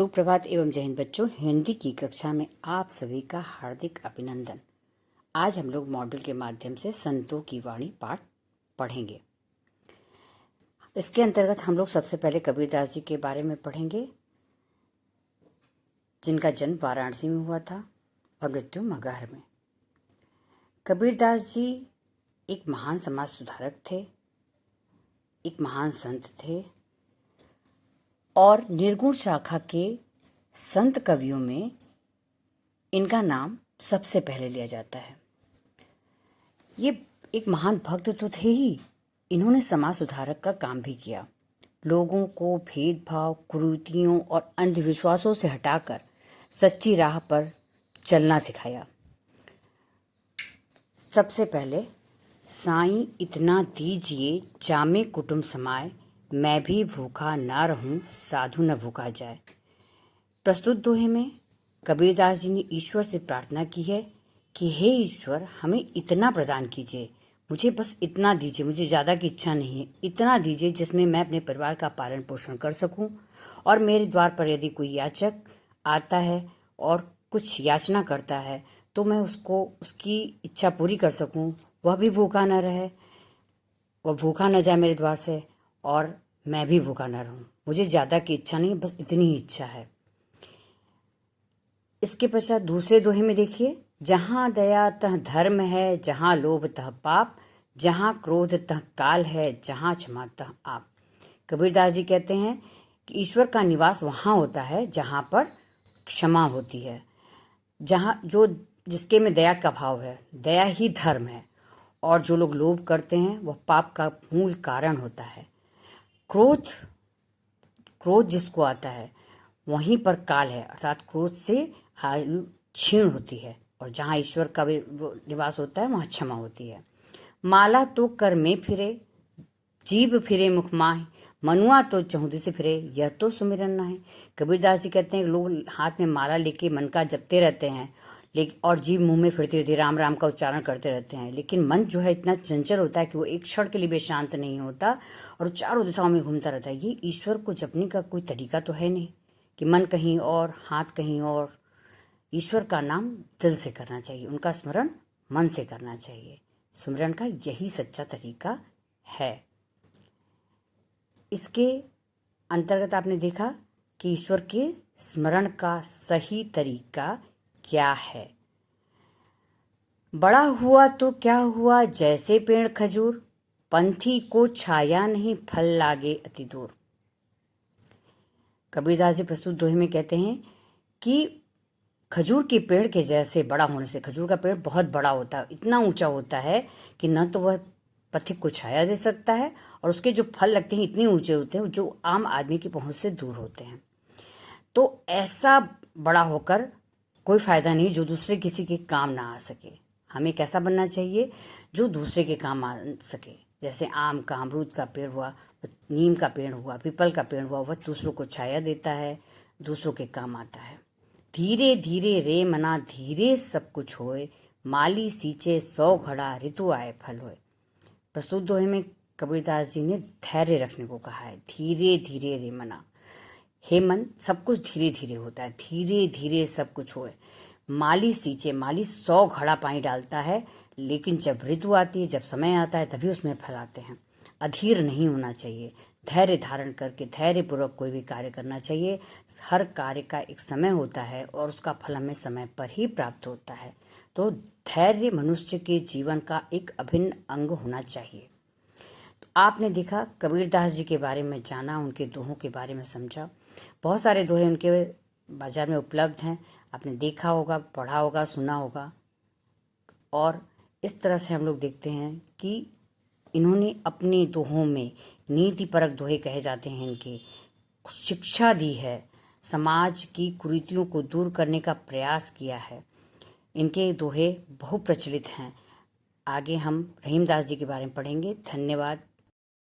सुप्रभात एवं जय हिंद बच्चों। हिंदी की कक्षा में आप सभी का हार्दिक अभिनंदन। आज हम लोग मॉडल के माध्यम से संतों की वाणी पाठ पढ़ेंगे। इसके अंतर्गत हम लोग सबसे पहले कबीरदास जी के बारे में पढ़ेंगे, जिनका जन्म वाराणसी में हुआ था और मृत्यु मगहर में। कबीरदास जी एक महान समाज सुधारक थे, एक महान संत थे और निर्गुण शाखा के संत कवियों में इनका नाम सबसे पहले लिया जाता है। ये एक महान भक्त तो थे ही, इन्होंने समाज सुधारक का काम भी किया। लोगों को भेदभाव, कुरीतियों और अंधविश्वासों से हटाकर सच्ची राह पर चलना सिखाया। सबसे पहले, साईं इतना दीजिए जामे कुटुंब समाए, मैं भी भूखा ना रहूं साधु न भूखा जाए। प्रस्तुत दोहे में कबीरदास जी ने ईश्वर से प्रार्थना की है कि हे ईश्वर, हमें इतना प्रदान कीजिए, मुझे बस इतना दीजिए, मुझे ज़्यादा की इच्छा नहीं है, इतना दीजिए जिसमें मैं अपने परिवार का पालन पोषण कर सकूं और मेरे द्वार पर यदि कोई याचक आता है और कुछ याचना करता है तो मैं उसको उसकी इच्छा पूरी कर सकूं, वह भी भूखा न रहे, वह भूखा न जाए मेरे द्वार से और मैं भी भूखा न रहूं। मुझे ज़्यादा की इच्छा नहीं, बस इतनी ही इच्छा है। इसके पश्चात दूसरे दोहे में देखिए, जहाँ दया तह धर्म है, जहाँ लोभ तह पाप, जहाँ क्रोध तह काल है, जहाँ क्षमा तह आप। कबीरदास जी कहते हैं कि ईश्वर का निवास वहाँ होता है जहाँ पर क्षमा होती है, जहाँ जिसके में दया का भाव है। दया ही धर्म है और जो लोग लोभ करते हैं वह पाप का मूल कारण होता है। क्रोध जिसको आता है वहीं पर काल है, अर्थात क्रोध से आयु क्षीण होती है और जहाँ ईश्वर का निवास होता है वहाँ क्षमा होती है। माला तो कर में फिरे, जीभ फिरे मुख माहि, मनुआ तो चहुदी से फिरे, यह तो सुमिरन ना है। कबीरदास जी कहते हैं लोग हाथ में माला लेके मन का जपते रहते हैं, लेकिन और जीभ मुंह में फिरती रहती है, राम राम का उच्चारण करते रहते हैं, लेकिन मन जो है इतना चंचल होता है कि वो एक क्षण के लिए भी शांत नहीं होता और चारों दिशाओं में घूमता रहता है। ये ईश्वर को जपने का कोई तरीका तो है नहीं कि मन कहीं और हाथ कहीं और। ईश्वर का नाम दिल से करना चाहिए, उनका स्मरण मन से करना चाहिए। सुमिरन का यही सच्चा तरीका है। इसके अंतर्गत आपने देखा कि ईश्वर के स्मरण का सही तरीका क्या है। बड़ा हुआ तो क्या हुआ जैसे पेड़ खजूर, पंथी को छाया नहीं फल लागे अति दूर। कबीरदास जी प्रस्तुत दोहे में कहते हैं कि खजूर के पेड़ के जैसे बड़ा होने से, खजूर का पेड़ बहुत बड़ा होता है, इतना ऊंचा होता है कि न तो वह पथिक को छाया दे सकता है और उसके जो फल लगते हैं इतने ऊंचे होते हैं जो आम आदमी की पहुंच से दूर होते हैं। तो ऐसा बड़ा होकर कोई फ़ायदा नहीं जो दूसरे किसी के काम ना आ सके। हमें कैसा बनना चाहिए जो दूसरे के काम आ सके। जैसे आम का, अमरूद का पेड़ हुआ, नीम का पेड़ हुआ, पीपल का पेड़ हुआ, वह दूसरों को छाया देता है, दूसरों के काम आता है। धीरे धीरे रे मना धीरे सब कुछ होए, माली सींचे 100 घड़ा ऋतु आए फल होए। प्रस्तुत दोहे में कबीरदास जी ने धैर्य रखने को कहा है। धीरे धीरे रे मना, हे मन, सब कुछ धीरे धीरे होता है, धीरे धीरे सब कुछ होए। माली सींचे, माली 100 घड़ा पानी डालता है, लेकिन जब ऋतु आती है, जब समय आता है, तभी उसमें फल आते हैं। अधीर नहीं होना चाहिए, धैर्य धारण करके धैर्यपूर्वक कोई भी कार्य करना चाहिए। हर कार्य का एक समय होता है और उसका फल हमें समय पर ही प्राप्त होता है। तो धैर्य मनुष्य के जीवन का एक अभिन्न अंग होना चाहिए। तो आपने देखा, कबीरदास जी के बारे में जाना, उनके दोहों के बारे में समझा। बहुत सारे दोहे उनके बाजार में उपलब्ध हैं, आपने देखा होगा, पढ़ा होगा, सुना होगा। और इस तरह से हम लोग देखते हैं कि इन्होंने अपने दोहों में, नीतिपरक दोहे कहे जाते हैं इनके, शिक्षा दी है, समाज की कुरीतियों को दूर करने का प्रयास किया है। इनके दोहे बहु प्रचलित हैं। आगे हम रहीमदास जी के बारे में पढ़ेंगे। धन्यवाद।